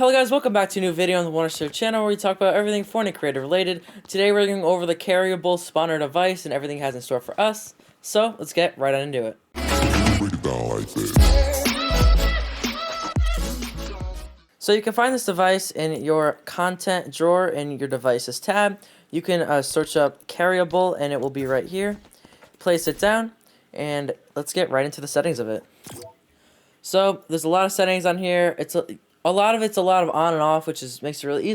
Hello guys, welcome back to a new video on the Wondershare channel where we talk about everything Fortnite creative related. Today we're going over the Carryable Spawner Device and everything it has in store for us. So, let's get right on into it. So you can find this device in your content drawer in your devices tab. You can search up Carryable and it will be right here. Place it down and let's get right into the settings of it. So, there's a lot of settings on here. A lot of it's a lot of on and off, which makes it really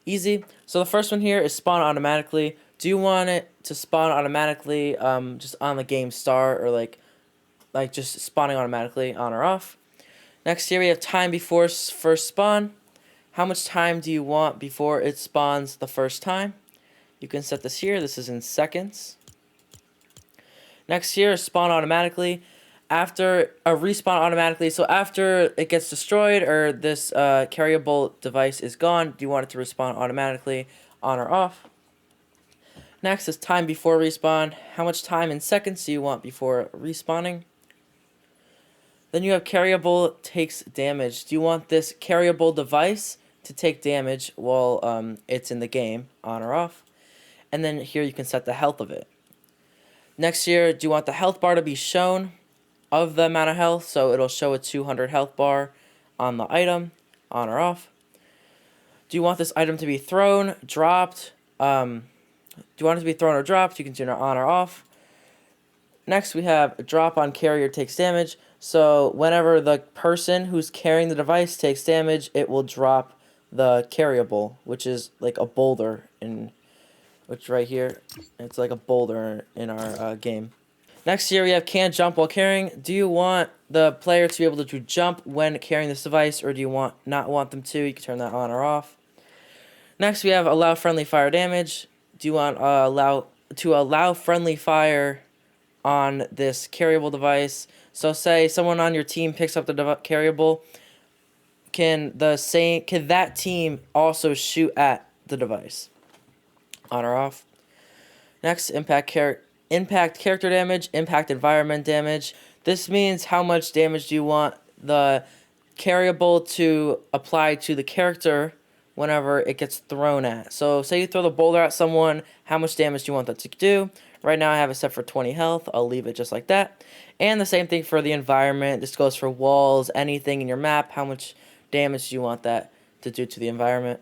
easy. So the first one here is spawn automatically. Do you want it to spawn automatically just on the game start, or like just spawning automatically on or off? Next here we have time before first spawn. How much time do you want before it spawns the first time? You can set this here. This is in seconds. Next here is spawn automatically. After a respawn automatically, so after it gets destroyed or this carryable device is gone, do you want it to respawn automatically on or off? Next is time before respawn. How much time in seconds do you want before respawning? Then you have carryable takes damage. Do you want this carryable device to take damage while it's in the game, on or off? And then here you can set the health of it. Next here, do you want the health bar to be shown of the amount of health, so it'll show a 200 health bar on the item, on or off? Do you want this item to be thrown, dropped? Do you want it to be thrown or dropped? You can turn it on or off. Next we have drop on carrier takes damage. So whenever the person who's carrying the device takes damage, it will drop the carryable, which is like a boulder which right here, it's like a boulder in our game. Next here we have can't jump while carrying. Do you want the player to be able to jump when carrying this device, or do you not want them to? You can turn that on or off. Next we have allow friendly fire damage. Do you want allow friendly fire on this carryable device? So say someone on your team picks up the carryable, can that team also shoot at the device? On or off. Next, impact character damage, impact environment damage. This means how much damage do you want the carryable to apply to the character whenever it gets thrown at. So say you throw the boulder at someone, how much damage do you want that to do? Right now I have it set for 20 health. I'll leave it just like that. And the same thing for the environment. This goes for walls, anything in your map. How much damage do you want that to do to the environment?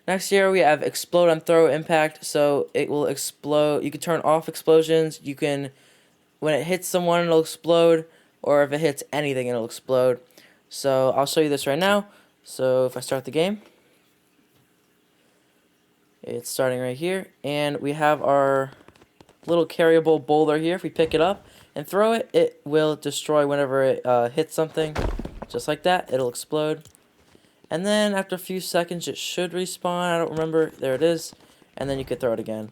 Next here we have explode on throw impact, so it will explode. You can turn off explosions. You can, when it hits someone, it'll explode, or if it hits anything, it'll explode. So I'll show you this right now. So if I start the game, it's starting right here, and we have our little carryable boulder here. If we pick it up and throw it, it will destroy whenever it hits something, just like that. It'll explode. And then after a few seconds, it should respawn. I don't remember. There it is. And then you could throw it again.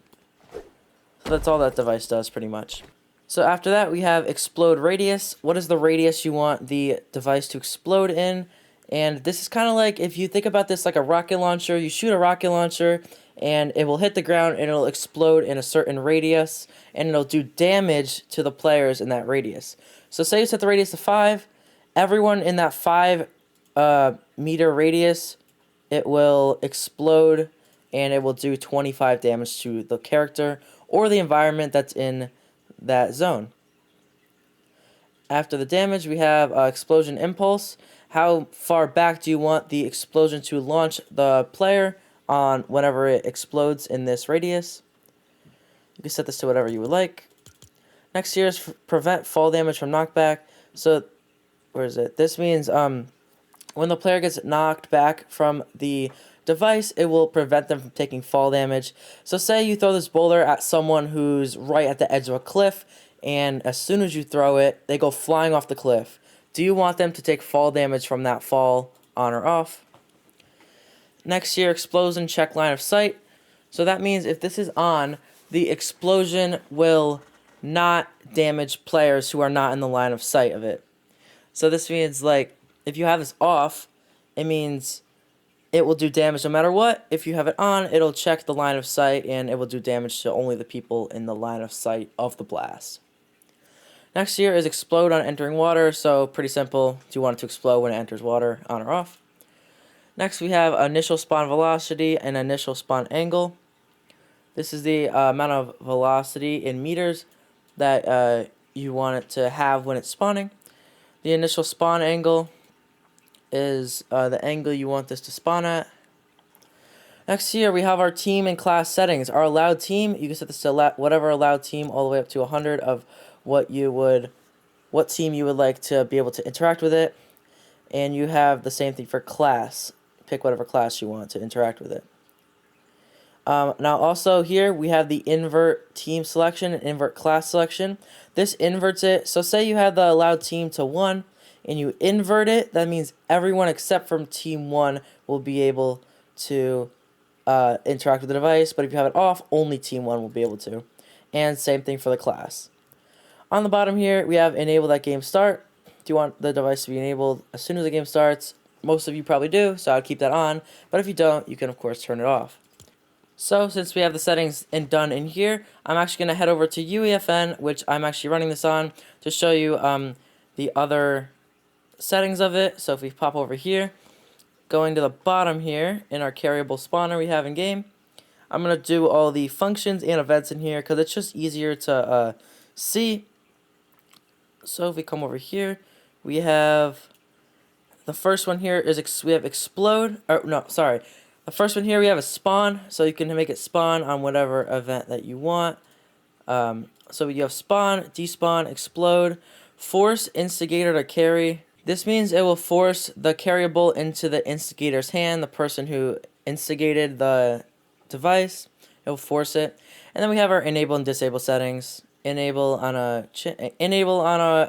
So that's all that device does, pretty much. So after that, we have explode radius. What is the radius you want the device to explode in? And this is kind of like, if you think about this like a rocket launcher, you shoot a rocket launcher, and it will hit the ground, and it'll explode in a certain radius, and it'll do damage to the players in that radius. So say you set the radius to 5. Everyone in that 5 meter radius, it will explode and it will do 25 damage to the character or the environment that's in that zone. After the damage, we have explosion impulse. How far back do you want the explosion to launch the player on whenever it explodes in this radius? You can set this to whatever you would like. Next here is prevent fall damage from knockback. So where is it? This means when the player gets knocked back from the device, it will prevent them from taking fall damage. So say you throw this boulder at someone who's right at the edge of a cliff, and as soon as you throw it, they go flying off the cliff. Do you want them to take fall damage from that fall, on or off? Next here, explosion check line of sight. So that means if this is on, the explosion will not damage players who are not in the line of sight of it. So this means, like, if you have this off, it means it will do damage no matter what. If you have it on, it'll check the line of sight, and it will do damage to only the people in the line of sight of the blast. Next here is explode on entering water. So pretty simple. Do you want it to explode when it enters water, on or off? Next we have initial spawn velocity and initial spawn angle. This is the amount of velocity in meters that you want it to have when it's spawning. The initial spawn angle is the angle you want this to spawn at. Next here we have our team and class settings. Our allowed team, you can set this to whatever allowed team all the way up to 100 of what team you would like to be able to interact with it. And you have the same thing for class. Pick whatever class you want to interact with it. Now also here we have the invert team selection and invert class selection. This inverts it. So say you have the allowed team to 1 and you invert it. That means everyone except from team 1 will be able to interact with the device. But if you have it off, only team 1 will be able to. And same thing for the class. On the bottom here we have enable that game start. Do you want the device to be enabled as soon as the game starts? Most of you probably do, so I'd keep that on. But if you don't, you can of course turn it off. So since we have the settings done in here, I'm actually going to head over to UEFN, which I'm actually running this on, to show you the other settings of it. So if we pop over here, going to the bottom here in our carryable spawner we have in game, I'm going to do all the functions and events in here because it's just easier to see. So if we come over here, we have the first one here is we have explode, or no, sorry. The first one here we have a spawn, so you can make it spawn on whatever event that you want. So you have spawn, despawn, explode, force instigator to carry. This means it will force the carryable into the instigator's hand, the person who instigated the device. It will force it. And then we have our enable and disable settings. Enable on a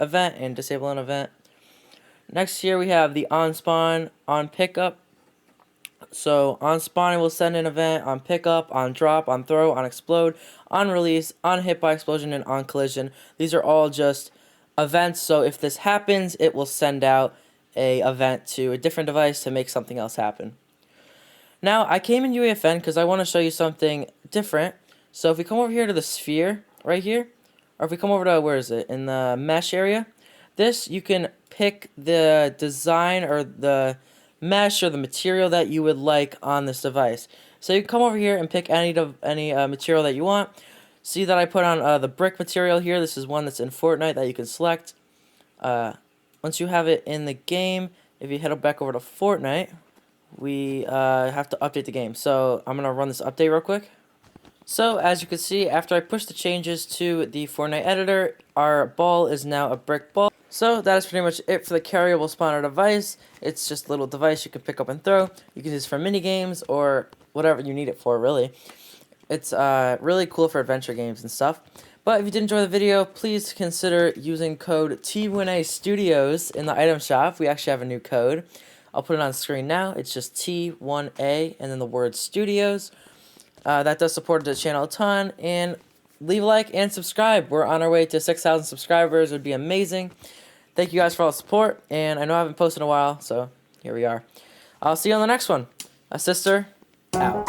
event and disable an event. Next here we have the on spawn, on pickup. So on spawn it will send an event, on pickup, on drop, on throw, on explode, on release, on hit by explosion, and on collision. These are all just events, so if this happens it will send out a event to a different device to make something else happen. Now I came in UEFN because I want to show you something different. So if we come over here to the sphere right here, or if we come over to, where is it, in the mesh area, this you can pick the design or the mesh or the material that you would like on this device. So you come over here and pick any material that you want. See that I put on the brick material here. This is one that's in Fortnite that you can select. Once you have it in the game, if you head back over to Fortnite, we have to update the game. So I'm going to run this update real quick. So as you can see, after I push the changes to the Fortnite editor, our ball is now a brick ball. So that is pretty much it for the carryable spawner device. It's just a little device you can pick up and throw. You can use it for mini games or whatever you need it for, really. It's really cool for adventure games and stuff. But if you did enjoy the video, please consider using code T1A Studios in the item shop. We actually have a new code. I'll put it on the screen now. It's just T1A and then the word Studios. That does support the channel a ton, and leave a like and subscribe. We're on our way to 6,000 subscribers. It would be amazing. Thank you guys for all the support, and I know I haven't posted in a while, so here we are. I'll see you on the next one. A sister out.